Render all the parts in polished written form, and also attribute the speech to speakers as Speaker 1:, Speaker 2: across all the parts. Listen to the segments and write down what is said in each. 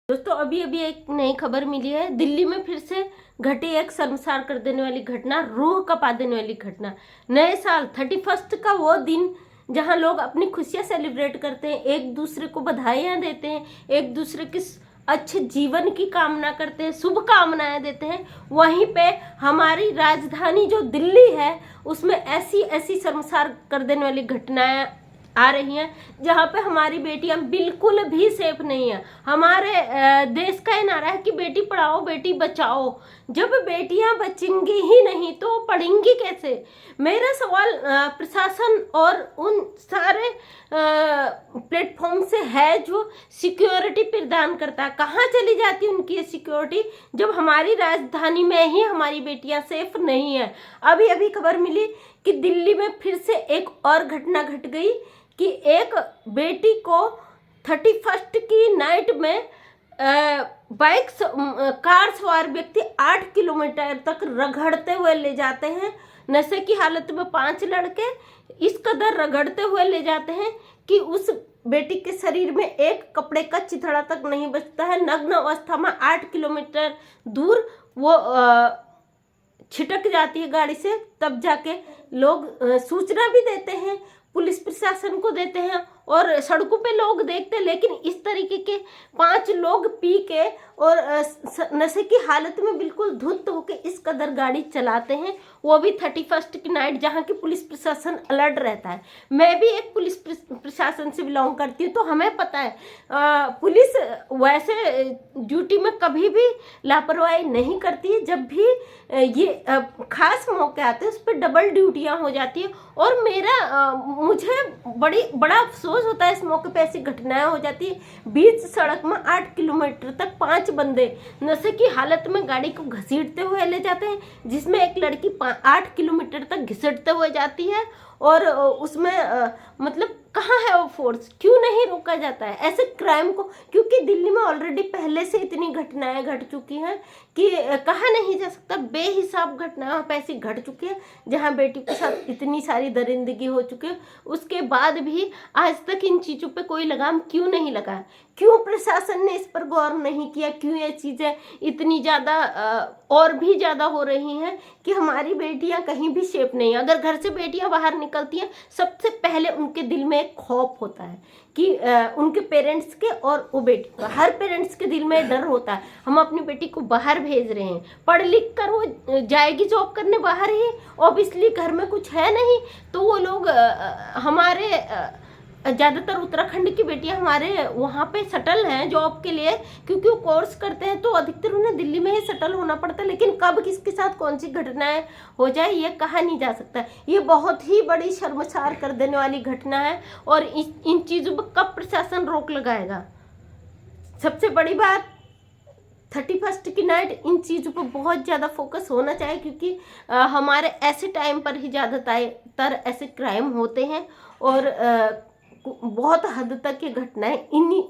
Speaker 1: दोस्तों अभी अभी एक नई खबर मिली है। दिल्ली में फिर से घटी एक शर्मसार कर देने वाली घटना, रूह कपा देने वाली घटना। नए साल 31 का वो दिन जहां लोग अपनी खुशियां सेलिब्रेट करते हैं, एक दूसरे को बधाइयां देते हैं, एक दूसरे के अच्छे जीवन की कामना करते हैं, शुभ कामनाएं देते हैं। वहीं पे हमारी राजधानी जो दिल्ली है उसमें ऐसी ऐसी शर्मसार कर देने वाली घटनाएं आ रही हैं जहाँ पे हमारी बेटियां बिल्कुल भी सेफ नहीं है। हमारे देश का ये नारा है कि बेटी पढ़ाओ बेटी बचाओ। जब बेटियां बचेंगी ही नहीं तो पढ़ेंगी कैसे? मेरा सवाल प्रशासन और उन सारे प्लेटफॉर्म से है जो सिक्योरिटी प्रदान करता है। कहाँ चली जाती है उनकी ये सिक्योरिटी जब हमारी राजधानी में ही हमारी बेटियां सेफ नहीं है? अभी अभी खबर मिली कि दिल्ली में फिर से एक और घटना घट गई कि एक बेटी को 31 की नाइट में कार सवार व्यक्ति 8 किलोमीटर तक रगड़ते हुए ले जाते हैं। नशे की हालत में 5 लड़के इस कदर रगड़ते हुए ले जाते हैं कि उस बेटी के शरीर में एक कपड़े का चिथड़ा तक नहीं बचता है। नग्न अवस्था में 8 किलोमीटर दूर वो छिटक जाती है गाड़ी से। तब जाके लोग सूचना भी देते हैं, पुलिस प्रशासन को देते हैं और सड़कों पे लोग देखते हैं। लेकिन इस तरीके के 5 लोग पी के और नशे की हालत में बिल्कुल धुत होके इस कदर गाड़ी चलाते हैं, वो भी 31 की नाइट जहाँ की पुलिस प्रशासन अलर्ट रहता है। मैं भी एक पुलिस प्रशासन से बिलोंग करती हूँ तो हमें पता है पुलिस वैसे ड्यूटी में कभी भी लापरवाही नहीं करती है। जब भी ये खास मौके आते हैं उस पर डबल ड्यूटियाँ हो जाती है और मुझे बड़ा अफसोस होता है इस मौके पे ऐसी घटनाएं हो जाती है। बीच सड़क में 8 किलोमीटर तक 5 बंदे नशे की हालत में गाड़ी को घसीटते हुए ले जाते हैं, जिसमें एक लड़की 8 किलोमीटर तक घसीटते हुए जाती है। और उसमें मतलब कहाँ है वो फोर्स? क्यों नहीं रोका जाता है ऐसे क्राइम को? क्योंकि दिल्ली में ऑलरेडी पहले से इतनी घटनाएं घट चुकी हैं कि कहा नहीं जा सकता। बेहिसाब घटनाएं ऐसी घट चुकी है जहां बेटी के साथ इतनी सारी दरिंदगी हो चुकी है। उसके बाद भी आज तक इन चीज़ों पे कोई लगाम क्यों नहीं लगा? क्यों प्रशासन ने इस पर गौर नहीं किया? क्यों ये चीज़ें इतनी ज़्यादा और भी ज़्यादा हो रही हैं कि हमारी बेटियां कहीं भी सेफ नहीं? अगर घर से बेटियां बाहर निकलती हैं सबसे पहले उनके दिल में एक खौफ होता है कि उनके पेरेंट्स के और वो बेटी का, हर पेरेंट्स के दिल में डर होता है हम अपनी बेटी को बाहर भेज रहे हैं, पढ़ लिख कर वो जाएगी जॉब करने बाहर ही, ऑब्वियसली घर में कुछ है नहीं। तो वो लोग हमारे ज़्यादातर उत्तराखंड की बेटियां हमारे वहाँ पे सेटल हैं जॉब के लिए, क्योंकि वो कोर्स करते हैं तो अधिकतर उन्हें दिल्ली में ही सेटल होना पड़ता है। लेकिन कब किसके साथ कौन सी घटनाएं हो जाए ये कहा नहीं जा सकता। ये बहुत ही बड़ी शर्मसार कर देने वाली घटना है और इन चीज़ों पर कब प्रशासन रोक लगाएगा? सबसे बड़ी बात 31 की नाइट इन चीज़ों पर बहुत ज़्यादा फोकस होना चाहिए, क्योंकि हमारे ऐसे टाइम पर ही ज़्यादातर ऐसे क्राइम होते हैं और बहुत हद तक ये घटनाएं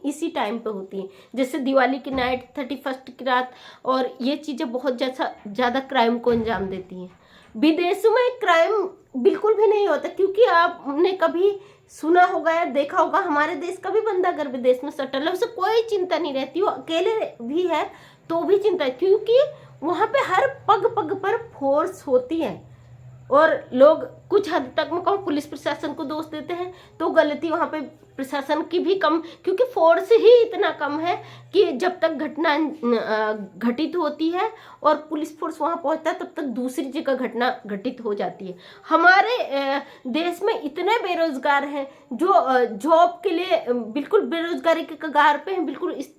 Speaker 1: इसी टाइम पे होती हैं। जैसे दिवाली की नाइट, 31 की रात, और ये चीज़ें बहुत ज़्यादा क्राइम को अंजाम देती हैं। विदेशों में क्राइम बिल्कुल भी नहीं होता, क्योंकि आपने कभी सुना होगा या देखा होगा हमारे देश का भी बंदा अगर विदेश में सेटल है उसे कोई चिंता नहीं रहती, वो अकेले भी है तो भी चिंता है, क्योंकि वहाँ पे हर पग पग पर फोर्स होती है। और लोग कुछ हद तक मैं कहूँ पुलिस प्रशासन को दोष देते हैं तो गलती वहाँ पे प्रशासन की भी कम, क्योंकि फोर्स ही इतना कम है कि जब तक घटना घटित होती है और पुलिस फोर्स वहाँ पहुँचता है तब तक दूसरी जगह घटना घटित हो जाती है। हमारे देश में इतने बेरोजगार हैं जो जॉब के लिए बिल्कुल बेरोजगारी के कगार पे हैं, बिल्कुल इस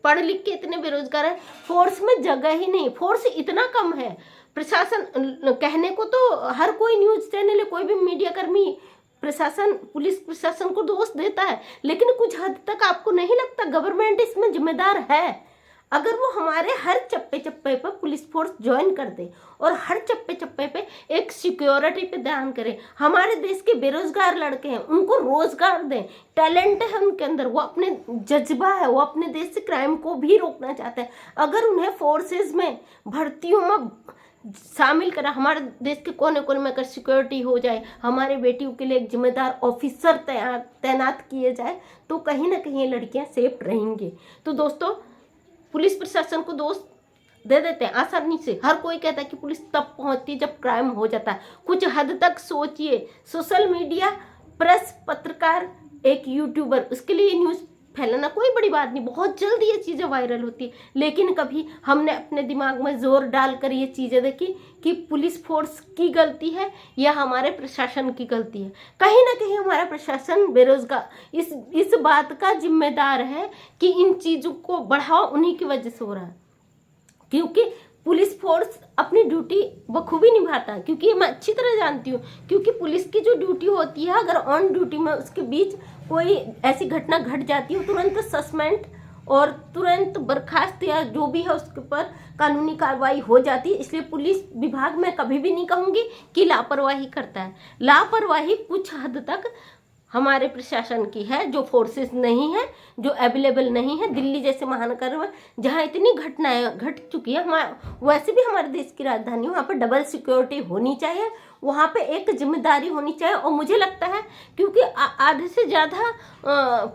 Speaker 1: पढ़ लिख के इतने बेरोजगार हैं, फोर्स में जगह ही नहीं, फोर्स इतना कम है। प्रशासन कहने को तो हर कोई न्यूज़ चैनल है, कोई भी मीडिया कर्मी प्रशासन, पुलिस प्रशासन को दोष देता है, लेकिन कुछ हद तक आपको नहीं लगता गवर्नमेंट इसमें जिम्मेदार है? अगर वो हमारे हर चप्पे चप्पे पर पुलिस फोर्स ज्वाइन कर दे और हर चप्पे चप्पे पे एक सिक्योरिटी पे ध्यान करे, हमारे देश के बेरोजगार लड़के हैं उनको रोजगार दें, टैलेंट है उनके अंदर, वो अपने जज्बा है, वो अपने देश से क्राइम को भी रोकना चाहते हैं, अगर उन्हें फोर्सेज में भर्तियों में शामिल करा, हमारे देश के कोने कोने में अगर सिक्योरिटी हो जाए, हमारे बेटियों के लिए एक जिम्मेदार ऑफिसर तैनात किए जाए, तो कहीं ना कहीं ये लड़कियां सेफ रहेंगी। तो दोस्तों, पुलिस प्रशासन को दोष दे देते हैं आसानी से। हर कोई कहता है कि पुलिस तब पहुंचती है जब क्राइम हो जाता है। कुछ हद तक सोचिए, सोशल मीडिया, प्रेस, पत्रकार, एक यूट्यूबर, उसके लिए न्यूज़ फैलाना कोई बड़ी बात नहीं, बहुत जल्दी ये चीज़ें वायरल होती है। लेकिन कभी हमने अपने दिमाग में जोर डालकर ये चीज़ें देखी कि पुलिस फोर्स की गलती है या हमारे प्रशासन की गलती है। कहीं ना कहीं हमारा प्रशासन बेरोजगार इस बात का जिम्मेदार है कि इन चीज़ों को बढ़ावा उन्हीं की वजह से हो रहा है, क्योंकि पुलिस फोर्स अपनी ड्यूटी बखूबी निभाता है। क्योंकि मैं अच्छी तरह जानती हूँ, क्योंकि पुलिस की जो ड्यूटी होती है, अगर ऑन ड्यूटी में उसके बीच कोई ऐसी घटना घट जाती है, तुरंत सस्पेंड और तुरंत बर्खास्त या जो भी है उसके ऊपर कानूनी कार्रवाई हो जाती है। इसलिए पुलिस विभाग में कभी भी नहीं कहूँगी कि लापरवाही करता है। लापरवाही कुछ हद तक हमारे प्रशासन की है, जो फोर्सेस नहीं है, जो अवेलेबल नहीं है। दिल्ली जैसे महानगर में जहाँ इतनी घटनाएं घट चुकी है, वैसे भी हमारे देश की राजधानी, वहाँ पर डबल सिक्योरिटी होनी चाहिए, वहाँ पे एक जिम्मेदारी होनी चाहिए। और मुझे लगता है क्योंकि आधे से ज़्यादा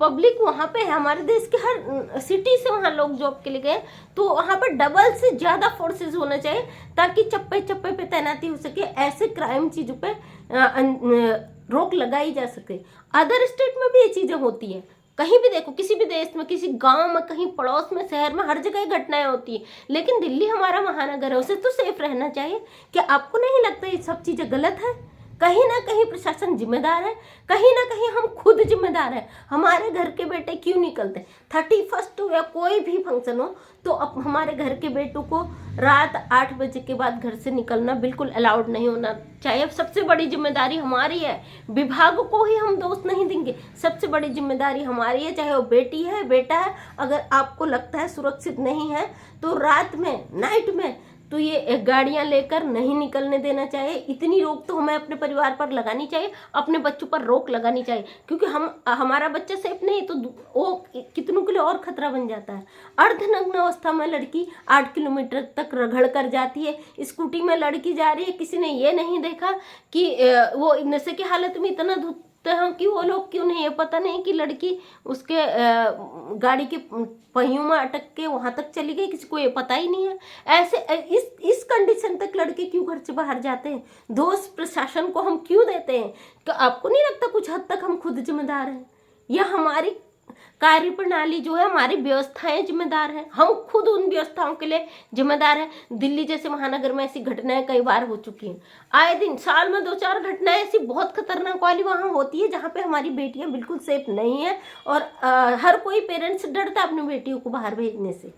Speaker 1: पब्लिक वहाँ पे है, हमारे देश के हर सिटी से वहाँ लोग जॉब के लिए गए, तो वहाँ पर डबल से ज़्यादा फोर्सेस होना चाहिए, ताकि चप्पे चप्पे पे तैनाती हो सके, ऐसे क्राइम चीज़ों पे रोक लगाई जा सके। अदर स्टेट में भी ये चीज़ें होती है, कहीं भी देखो, किसी भी देश में, किसी गांव में, कहीं पड़ोस में, शहर में, हर जगह घटनाएं होती है। लेकिन दिल्ली हमारा महानगर है, उसे तो सेफ रहना चाहिए। क्या आपको नहीं लगता ये सब चीज़ें गलत है? कहीं ना कहीं प्रशासन जिम्मेदार है, कहीं ना कहीं हम खुद जिम्मेदार हैं। हमारे घर के बेटे क्यों निकलते, 31 हो या कोई भी फंक्शन हो, तो अब हमारे घर के बेटों को रात 8 बजे के बाद घर से निकलना बिल्कुल अलाउड नहीं होना चाहिए। सबसे बड़ी जिम्मेदारी हमारी है, विभाग को ही हम दोष नहीं देंगे, सबसे बड़ी जिम्मेदारी हमारी है, चाहे वो बेटी है, बेटा है। अगर आपको लगता है सुरक्षित नहीं है, तो रात में, नाइट में तो ये गाड़ियां लेकर नहीं निकलने देना चाहिए। इतनी रोक तो हमें अपने परिवार पर लगानी चाहिए, अपने बच्चों पर रोक लगानी चाहिए, क्योंकि हमारा बच्चा सेफ नहीं तो वो कितनों के लिए और खतरा बन जाता है। अर्धनग्न अवस्था में लड़की 8 किलोमीटर तक रगड़ कर जाती है, स्कूटी में लड़की जा रही है, किसी ने ये नहीं देखा कि वो नशे की हालत में इतना तो हम कि वो लोग क्यों नहीं, है पता नहीं कि लड़की उसके गाड़ी के पहियों में अटक के वहां तक चली गई, किसी को ये पता ही नहीं है। ऐसे इस कंडीशन तक लड़के क्यों घर से बाहर जाते हैं? दोष प्रशासन को हम क्यों देते हैं? तो आपको नहीं लगता कुछ हद तक हम खुद जिम्मेदार हैं, या हमारी कार्य प्रणाली जो है, हमारी व्यवस्थाएं जिम्मेदार हैं? हम खुद उन व्यवस्थाओं के लिए जिम्मेदार हैं। दिल्ली जैसे महानगर में ऐसी घटनाएं कई बार हो चुकी हैं, आए दिन, साल में 2-4 घटनाएं ऐसी बहुत खतरनाक वाली वहाँ होती है, जहाँ पे हमारी बेटियां बिल्कुल सेफ नहीं है। और हर कोई पेरेंट्स डरता है अपनी बेटियों को बाहर भेजने से।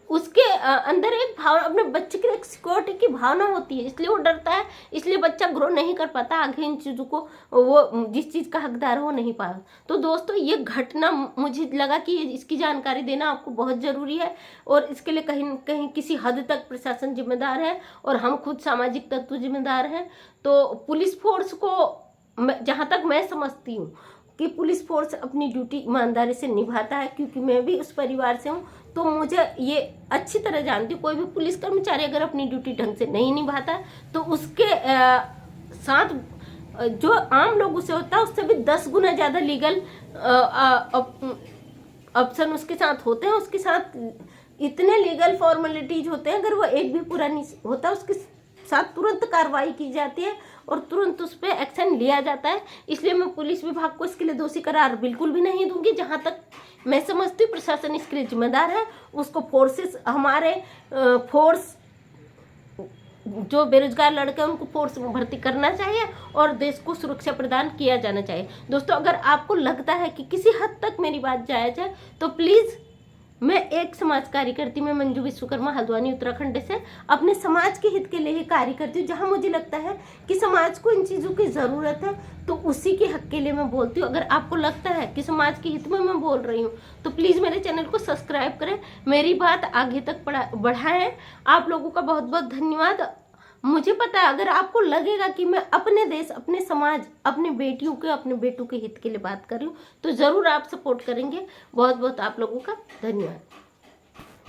Speaker 1: उसके अंदर एक भावना, अपने बच्चे की एक सिक्योरिटी की भावना होती है, इसलिए वो डरता है, इसलिए बच्चा ग्रो नहीं कर पाता आगे इन चीज़ों को, वो जिस चीज़ का हकदार है वो नहीं पाया। तो दोस्तों, ये घटना मुझे लगा कि इसकी जानकारी देना आपको बहुत ज़रूरी है, और इसके लिए कहीं कहीं किसी हद तक प्रशासन जिम्मेदार है और हम खुद सामाजिक तत्व जिम्मेदार हैं। तो पुलिस फोर्स को जहाँ तक मैं समझती हूँ कि पुलिस फोर्स अपनी ड्यूटी ईमानदारी से निभाता है, क्योंकि मैं भी उस परिवार से हूँ, तो मुझे ये अच्छी तरह जानती हूँ। कोई भी पुलिस कर्मचारी अगर अपनी ड्यूटी ढंग से नहीं निभाता तो उसके साथ जो आम लोगों से होता है उससे भी 10 गुना ज़्यादा लीगल ऑप्शन उसके साथ होते हैं। उसके साथ इतने लीगल फॉर्मेलिटीज होते हैं, अगर वो एक भी पूरा नहीं होता उसके साथ तुरंत कार्रवाई की जाती है और तुरंत उस पर एक्शन लिया जाता है। इसलिए मैं पुलिस विभाग को इसके लिए दोषी करार बिल्कुल भी नहीं दूंगी। जहाँ तक मैं समझती हूँ प्रशासन इसके लिए जिम्मेदार है, उसको फोर्सेस, हमारे फोर्स जो बेरोजगार लड़के हैं उनको फोर्स में भर्ती करना चाहिए और देश को सुरक्षा प्रदान किया जाना चाहिए। दोस्तों, अगर आपको लगता है कि किसी हद तक मेरी बात जायज़ है तो प्लीज़, मैं एक समाज कार्यकर्ती में मंजू विश्वकर्मा, हल्द्वानी, उत्तराखंड से अपने समाज के हित के लिए ही कार्य करती हूँ। जहाँ मुझे लगता है कि समाज को इन चीज़ों की ज़रूरत है तो उसी के हक के लिए मैं बोलती हूँ। अगर आपको लगता है कि समाज के हित में मैं बोल रही हूँ तो प्लीज़ मेरे चैनल को सब्सक्राइब करें, मेरी बात आगे तक बढ़ाएं। आप लोगों का बहुत बहुत धन्यवाद। मुझे पता है अगर आपको लगेगा कि मैं अपने देश, अपने समाज, अपने बेटियों के, अपने बेटों के हित के लिए बात कर रही हूँ तो ज़रूर आप सपोर्ट करेंगे। बहुत बहुत आप लोगों का धन्यवाद।